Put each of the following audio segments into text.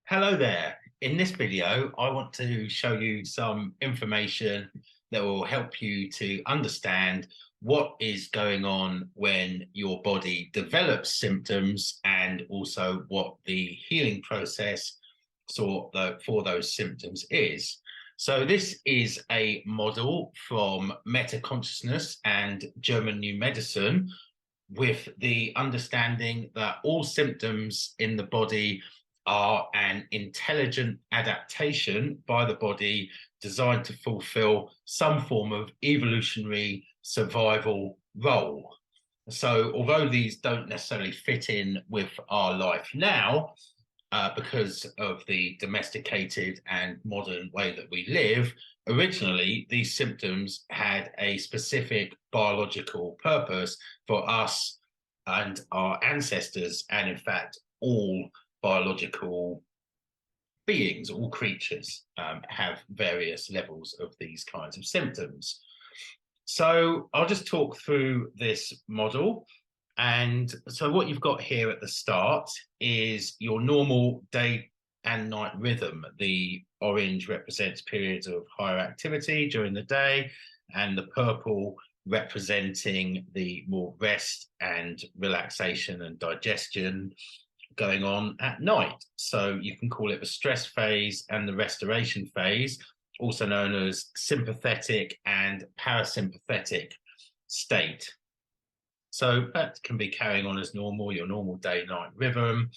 Hello there. In this video, I want to show you some information that will help you to understand what is going on when your body develops symptoms and also what the healing process for those symptoms is. So this is a model from Metaconsciousness and German New Medicine with the understanding that all symptoms in the body are an intelligent adaptation by the body designed to fulfill some form of evolutionary survival role. So, although these don't necessarily fit in with our life now, because of the domesticated and modern way that we live, originally these symptoms had a specific biological purpose for us and our ancestors, and in fact, all biological beings, all creatures have various levels of these kinds of symptoms. So I'll just talk through this model. And so what you've got here at the start is your normal day and night rhythm. The orange represents periods of higher activity during the day, and the purple representing the more rest and relaxation and digestion going on at night. So you can call it the stress phase and the restoration phase, also known as sympathetic and parasympathetic state. So that can be carrying on as normal, your normal day-night rhythm.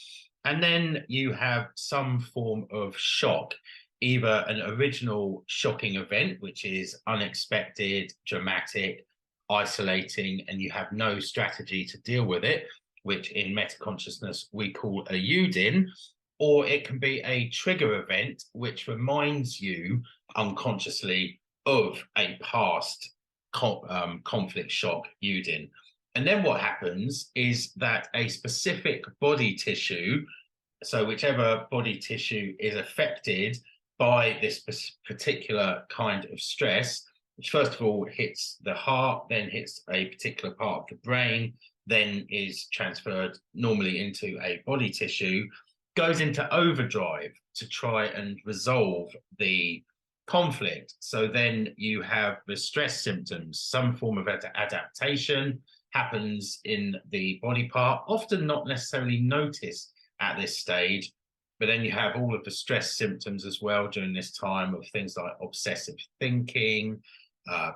And then you have some form of shock, either an original shocking event, which is unexpected, dramatic, isolating, and you have no strategy to deal with it, which in metaconsciousness we call a UDIN, or it can be a trigger event, which reminds you unconsciously of a past conflict shock UDIN. And then what happens is that a specific body tissue, so whichever body tissue is affected by this particular kind of stress, which first of all hits the heart, then hits a particular part of the brain, then is transferred normally into a body tissue, goes into overdrive to try and resolve the conflict. So then you have the stress symptoms, some form of adaptation happens in the body part, often not necessarily noticed at this stage, but then you have all of the stress symptoms as well during this time of things like obsessive thinking,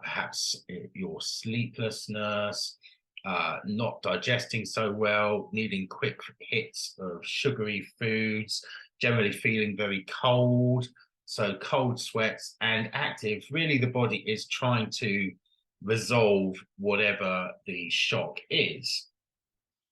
perhaps your sleeplessness, not digesting so well, needing quick hits of sugary foods, generally feeling very cold, so cold sweats and active. Really, the body is trying to resolve whatever the shock is.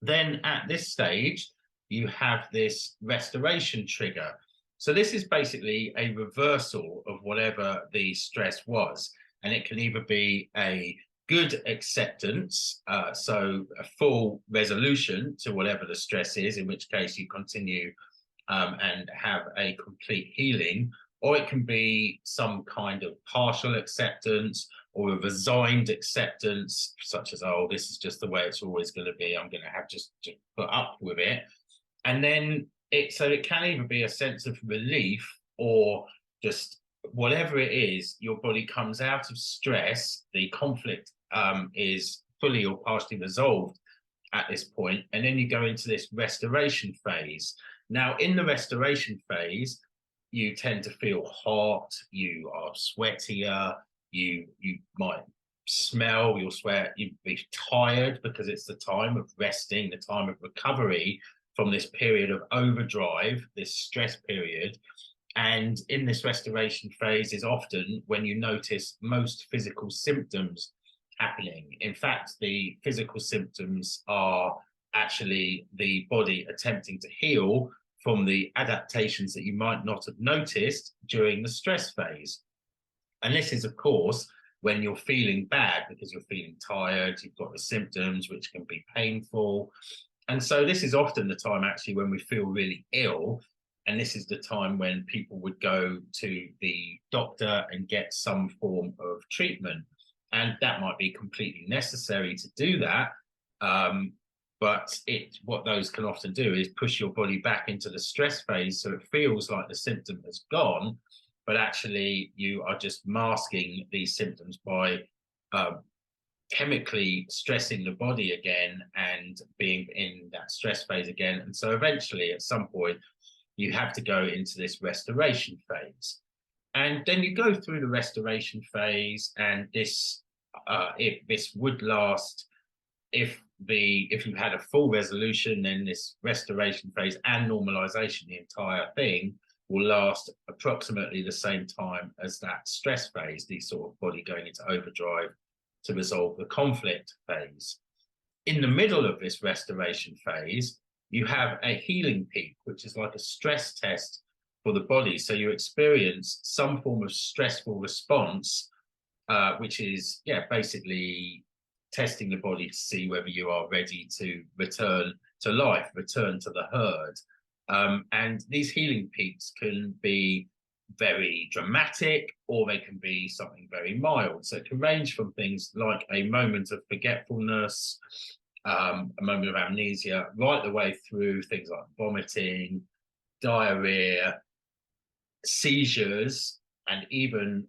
Then at this stage, you have this restoration trigger. So this is basically a reversal of whatever the stress was. And it can either be a good acceptance, so a full resolution to whatever the stress is, in which case you continue and have a complete healing, or it can be some kind of partial acceptance or a resigned acceptance, such as, oh, this is just the way it's always going to be. I'm going to have just to put up with it. And then it can either be a sense of relief or just whatever it is, your body comes out of stress, the conflict is fully or partially resolved at this point, and then you go into this restoration phase. Now, in the restoration phase, you tend to feel hot, you are sweatier, you might smell, you'll sweat, you'd be tired because it's the time of resting, the time of recovery from this period of overdrive, this stress period. And in this restoration phase is often when you notice most physical symptoms happening. In fact, the physical symptoms are actually the body attempting to heal from the adaptations that you might not have noticed during the stress phase. And this is, of course, when you're feeling bad because you're feeling tired, you've got the symptoms, which can be painful. And so this is often the time actually when we feel really ill. And this is the time when people would go to the doctor and get some form of treatment. And that might be completely necessary to do that. But what those can often do is push your body back into the stress phase, so it feels like the symptom has gone, but actually you are just masking these symptoms by um, chemically stressing the body again and being in that stress phase again. And so eventually, at some point, you have to go into this restoration phase. And then you go through the restoration phase, and this would last, if you had a full resolution, then this restoration phase and normalization, the entire thing will last approximately the same time as that stress phase, the sort of body going into overdrive to resolve the conflict phase. In the middle of this restoration phase, you have a healing peak, which is like a stress test for the body. So you experience some form of stressful response, which is, basically testing the body to see whether you are ready to return to life, return to the herd. And these healing peaks can be very dramatic, or they can be something very mild. So it can range from things like a moment of forgetfulness, a moment of amnesia, right the way through things like vomiting, diarrhea, seizures, and even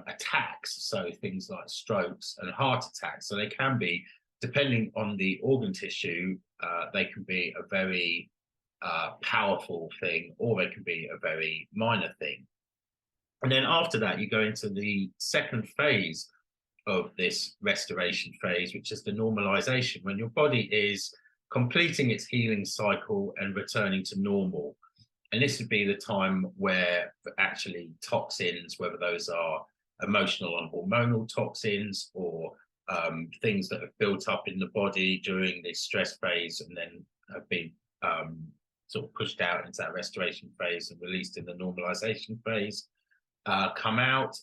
attacks. So things like strokes and heart attacks. So they can be, depending on the organ tissue, they can be a very powerful thing, or they can be a very minor thing. And then after that, you go into the second phase of this restoration phase, which is the normalization, when your body is completing its healing cycle and returning to normal. And this would be the time where actually toxins, whether those are emotional and hormonal toxins, or things that have built up in the body during this stress phase and then have been sort of pushed out into that restoration phase and released in the normalization phase, come out.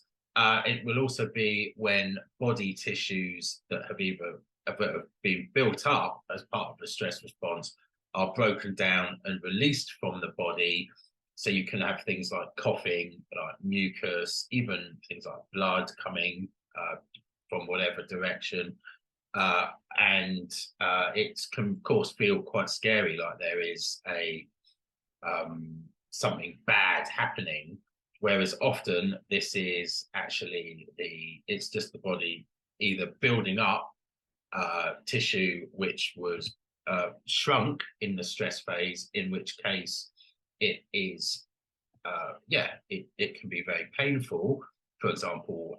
It will also be when body tissues that have either have been built up as part of the stress response are broken down and released from the body. So you can have things like coughing, like mucus, even things like blood coming from whatever direction. And it can, of course, feel quite scary, like there is something bad happening. Whereas often this is actually it's just the body either building up tissue which was shrunk in the stress phase, in which case it is, it can be very painful. For example,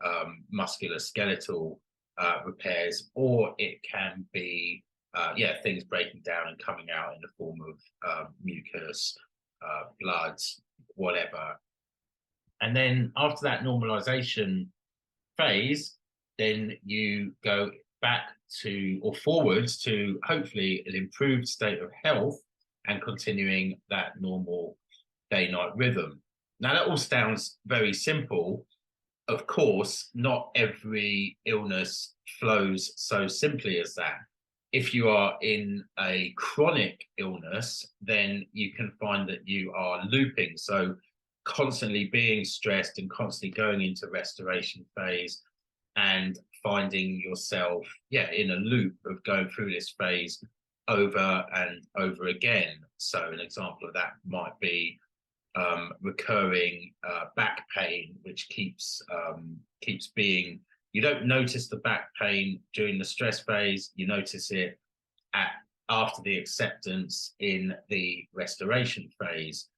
musculoskeletal repairs, or it can be, things breaking down and coming out in the form of mucus, blood, whatever. And then after that normalization phase, then you go back to, or forwards to, hopefully an improved state of health and continuing that normal day-night rhythm. Now, that all sounds very simple. Of course, not every illness flows so simply as that. If you are in a chronic illness, then you can find that you are looping. So constantly being stressed and constantly going into restoration phase and finding yourself in a loop of going through this phase over and over again. So an example of that might be recurring back pain, which keeps being, you don't notice the back pain during the stress phase, you notice it after the acceptance in the restoration phase.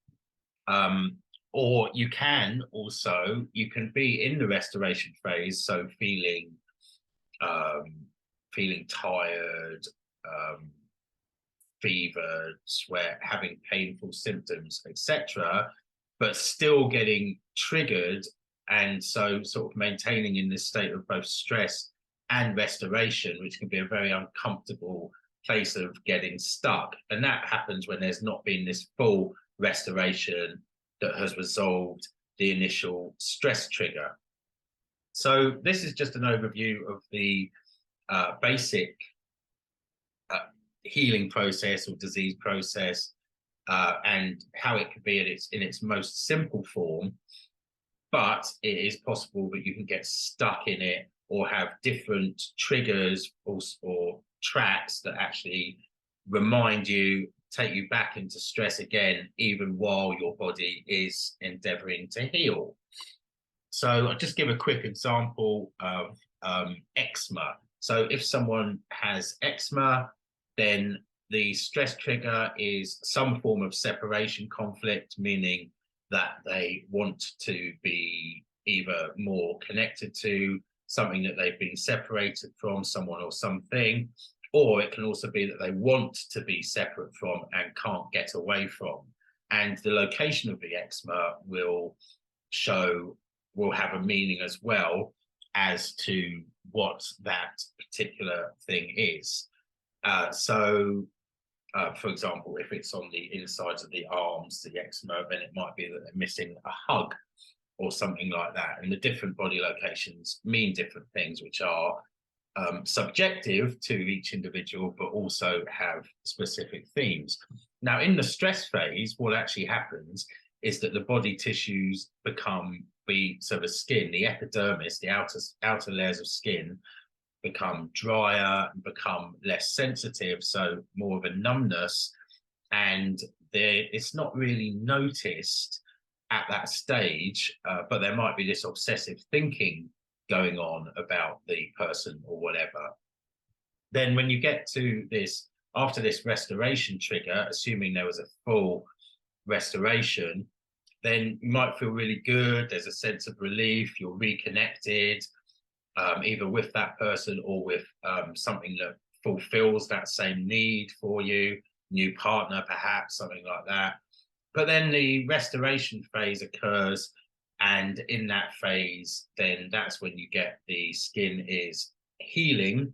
Or you can be in the restoration phase, so feeling tired, fever, sweat, having painful symptoms, etc., but still getting triggered, and so sort of maintaining in this state of both stress and restoration, which can be a very uncomfortable place of getting stuck. And that happens when there's not been this full restoration that has resolved the initial stress trigger. So this is just an overview of the basic healing process or disease process, and how it could be in its most simple form. But it is possible that you can get stuck in it, or have different triggers or tracks that actually remind you, take you back into stress again, even while your body is endeavoring to heal. So I'll just give a quick example of eczema. So if someone has eczema, then the stress trigger is some form of separation conflict, meaning that they want to be either more connected to something that they've been separated from, someone or something, or it can also be that they want to be separate from and can't get away from. And the location of the eczema will have a meaning as well as to what that particular thing is. For example, if it's on the insides of the arms, the eczema, then it might be that they're missing a hug or something like that. And the different body locations mean different things, which are subjective to each individual, but also have specific themes. Now, in the stress phase, what actually happens is that the body tissues become the skin, the epidermis, the outer layers of skin become drier and become less sensitive, so more of a numbness, and it's not really noticed at that stage, but there might be this obsessive thinking going on about the person or whatever. Then when you get to this, after this restoration trigger, assuming there was a full restoration, then you might feel really good. There's a sense of relief. You're reconnected, either with that person or with something that fulfills that same need for you, new partner, perhaps, something like that. But then the restoration phase occurs. And in that phase, then that's when you get the skin is healing.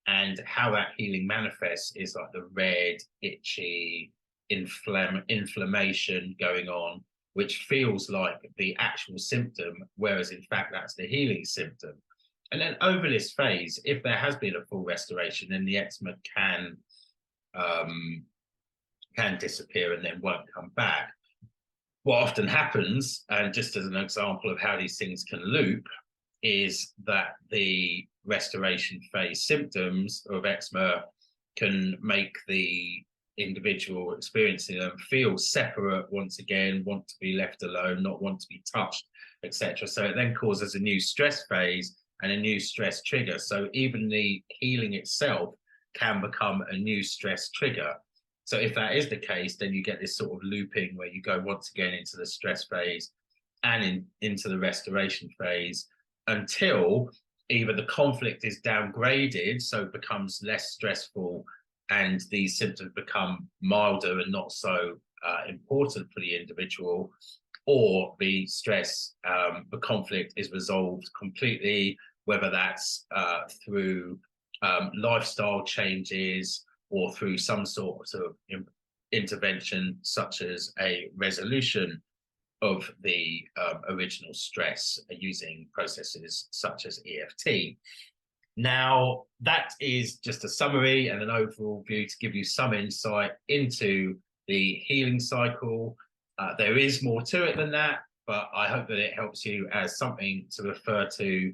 And how that healing manifests is like the red, itchy, inflammation going on, which feels like the actual symptom, whereas in fact that's the healing symptom. And then over this phase, if there has been a full restoration, then the eczema can disappear and then won't come back. What often happens, and just as an example of how these things can loop, is that the restoration phase symptoms of eczema can make the individual experiencing them feel separate once again, want to be left alone, not want to be touched, etc. So it then causes a new stress phase and a new stress trigger. So even the healing itself can become a new stress trigger. So if that is the case, then you get this sort of looping where you go once again into the stress phase and into the restoration phase until either the conflict is downgraded, so it becomes less stressful and these symptoms become milder and not so important for the individual, or the stress, the conflict is resolved completely, whether that's through lifestyle changes or through some sort of intervention, such as a resolution of the original stress using processes such as EFT. Now, that is just a summary and an overall view to give you some insight into the healing cycle. There is more to it than that, but I hope that it helps you as something to refer to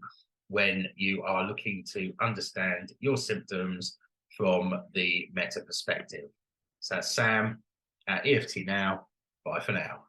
when you are looking to understand your symptoms from the meta perspective. So that's Sam at EFT Now. Bye for now.